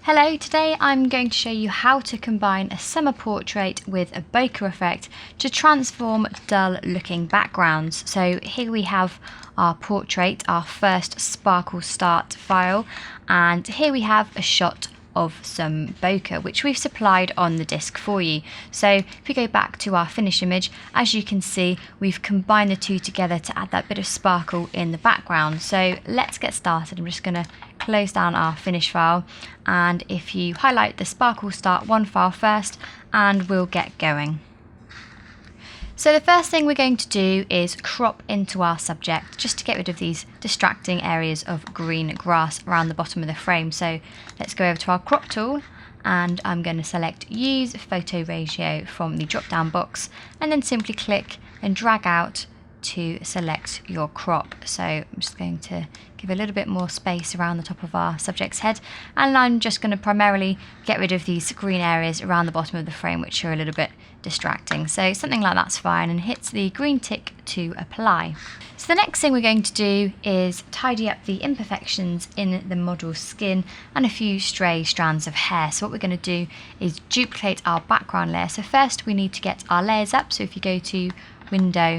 Hello, today I'm going to show you how to combine a summer portrait with a bokeh effect to transform dull looking backgrounds. So here we have our portrait, our first sparkle start file, and here we have a shot of some bokeh which we've supplied on the disc for you. So if we go back to our finished image, as you can see we've combined the two together to add that bit of sparkle in the background. So let's get started. I'm just going to close down our finish file, and if you highlight the sparkle start one file first, and we'll get going. So the first thing we're going to do is crop into our subject just to get rid of these distracting areas of green grass around the bottom of the frame. So let's go over to our crop tool, and I'm going to select use photo ratio from the drop down box, and then simply click and drag out to select your crop. So I'm just going to give a little bit more space around the top of our subject's head, and I'm just going to primarily get rid of these green areas around the bottom of the frame which are a little bit distracting. So something like that's fine, and hit the green tick to apply. So the next thing we're going to do is tidy up the imperfections in the model's skin and a few stray strands of hair. So what we're going to do is duplicate our background layer. So first we need to get our layers up. So if you go to Window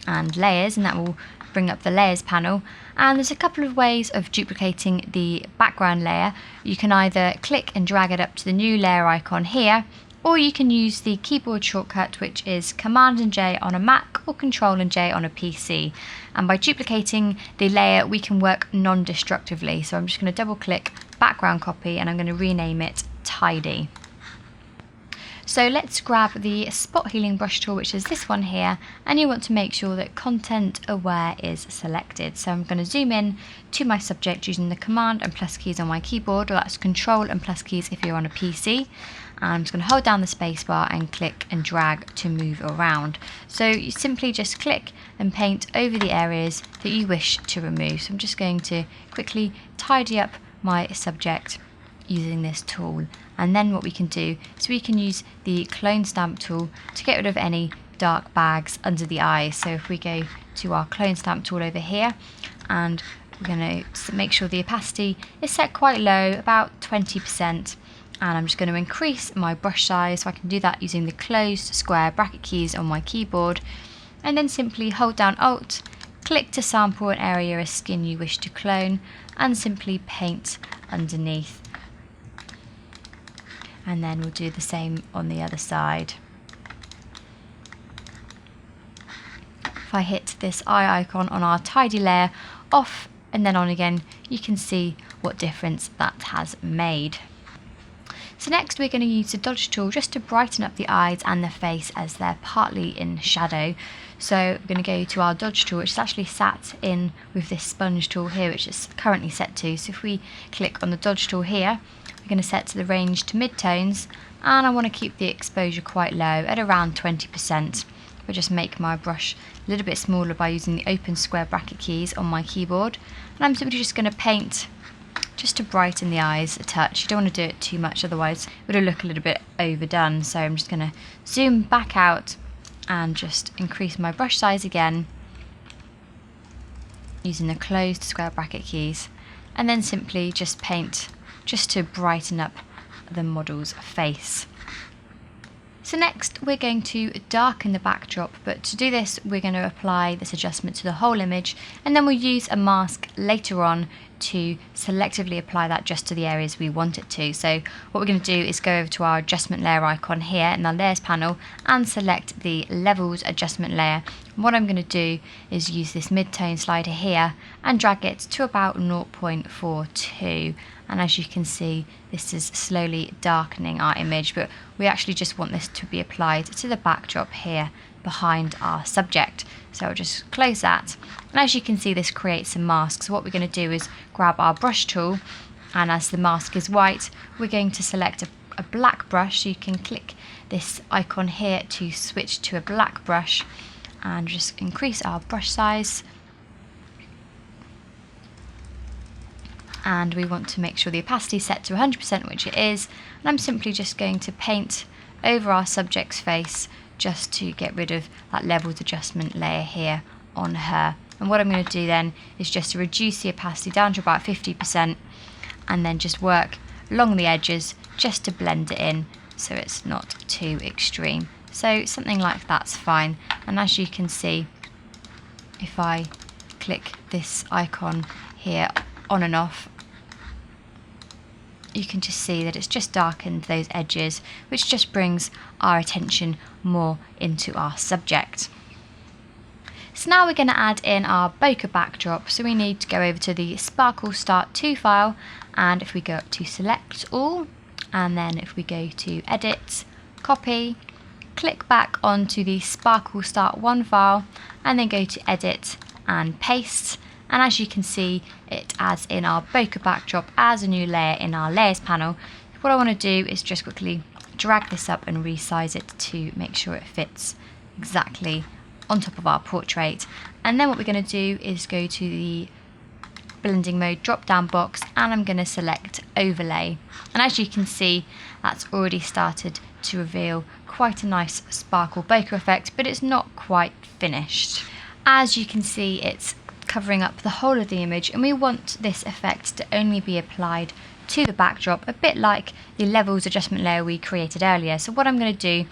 and Layers, and that will bring up the Layers panel, and there's a couple of ways of duplicating the background layer. You can either click and drag it up to the new layer icon here, or you can use the keyboard shortcut which is Command and J on a Mac or Control and J on a PC. And by duplicating the layer we can work non-destructively. So I'm just going to double click background copy, and I'm going to rename it Tidy. So let's grab the spot healing brush tool, which is this one here, and you want to make sure that content aware is selected. So I'm going to zoom in to my subject using the Command and plus keys on my keyboard, or that's Control and plus keys if you're on a PC. And I'm just going to hold down the spacebar and click and drag to move around. So you simply just click and paint over the areas that you wish to remove. So I'm just going to quickly tidy up my subject using this tool, and then what we can do is we can use the clone stamp tool to get rid of any dark bags under the eyes. So if we go to our clone stamp tool over here, and we're going to make sure the opacity is set quite low, about 20%, and I'm just going to increase my brush size. So I can do that using the closed square bracket keys on my keyboard, and then simply hold down Alt, click to sample an area of skin you wish to clone, and simply paint underneath. And then we'll do the same on the other side. If I hit this eye icon on our tidy layer off and then on again, you can see what difference that has made. So next we're going to use the dodge tool just to brighten up the eyes and the face as they're partly in shadow. So we're going to go to our dodge tool, which is actually sat in with this sponge tool here, which is currently set to. So if we click on the dodge tool here, we're going to set to the range to mid-tones, and I want to keep the exposure quite low at around 20%. I'll just make my brush a little bit smaller by using the open square bracket keys on my keyboard, and I'm simply just going to paint just to brighten the eyes a touch. You don't want to do it too much, otherwise it will look a little bit overdone. So I'm just going to zoom back out and just increase my brush size again using the closed square bracket keys, and then simply just paint just to brighten up the model's face. So next we're going to darken the backdrop, but to do this we're going to apply this adjustment to the whole image, and then we'll use a mask later on to selectively apply that just to the areas we want it to. So what we're going to do is go over to our adjustment layer icon here in the layers panel and select the levels adjustment layer. And what I'm going to do is use this mid-tone slider here and drag it to about 0.42, and as you can see this is slowly darkening our image, but we actually just want this to be applied to the backdrop here behind our subject. So I'll just close that, and as you can see this creates a mask. So what we're going to do is grab our brush tool, and as the mask is white we're going to select a black brush. So you can click this icon here to switch to a black brush, and just increase our brush size, and we want to make sure the opacity is set to 100%, which it is, and I'm simply just going to paint over our subject's face just to get rid of that levels adjustment layer here on her. And what I'm going to do then is just to reduce the opacity down to about 50%, and then just work along the edges just to blend it in so it's not too extreme. So something like that's fine. And as you can see, if I click this icon here on and off, you can just see that it's just darkened those edges, which just brings our attention more into our subject. So now we're going to add in our bokeh backdrop. So we need to go over to the Sparkle Start 2 file, and if we go up to Select All, and then if we go to Edit, Copy, click back onto the Sparkle Start 1 file, and then go to Edit and Paste. And as you can see, it adds in our bokeh backdrop as a new layer in our Layers panel. What I want to do is just quickly drag this up and resize it to make sure it fits exactly on top of our portrait. And then what we're going to do is go to the blending mode drop down box, and I'm going to select overlay, and as you can see, that's already started to reveal quite a nice sparkle bokeh effect, but it's not quite finished. As you can see, it's covering up the whole of the image, and we want this effect to only be applied to the backdrop, a bit like the levels adjustment layer we created earlier. So what I'm going to do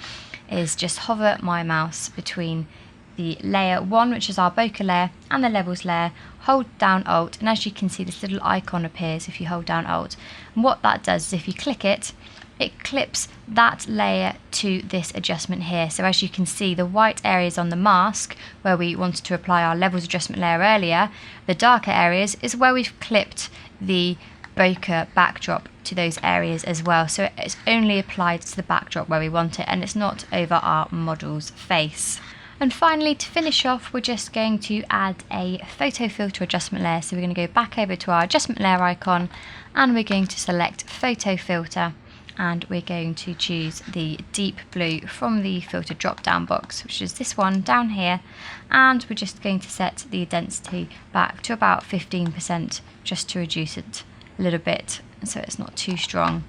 is just hover my mouse between the layer 1, which is our bokeh layer, and the levels layer, hold down Alt, and as you can see, this little icon appears if you hold down Alt. And what that does is if you click it, it clips that layer to this adjustment here. So as you can see, the white areas on the mask where we wanted to apply our levels adjustment layer earlier, the darker areas is where we've clipped the bokeh backdrop to those areas as well. So it's only applied to the backdrop where we want it, and it's not over our model's face. And finally, to finish off, we're just going to add a photo filter adjustment layer. So we're going to go back over to our adjustment layer icon, and we're going to select photo filter, and we're going to choose the deep blue from the filter drop down box, which is this one down here, and we're just going to set the density back to about 15% just to reduce it a little bit so it's not too strong.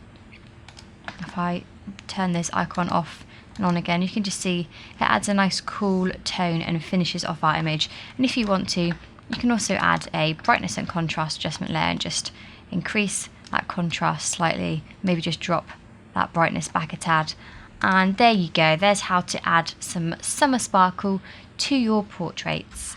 If I turn this icon off and on again, you can just see it adds a nice cool tone and finishes off our image. And if you want to, you can also add a brightness and contrast adjustment layer and just increase that contrast slightly, maybe just drop that brightness back a tad. And there you go, there's how to add some summer sparkle to your portraits.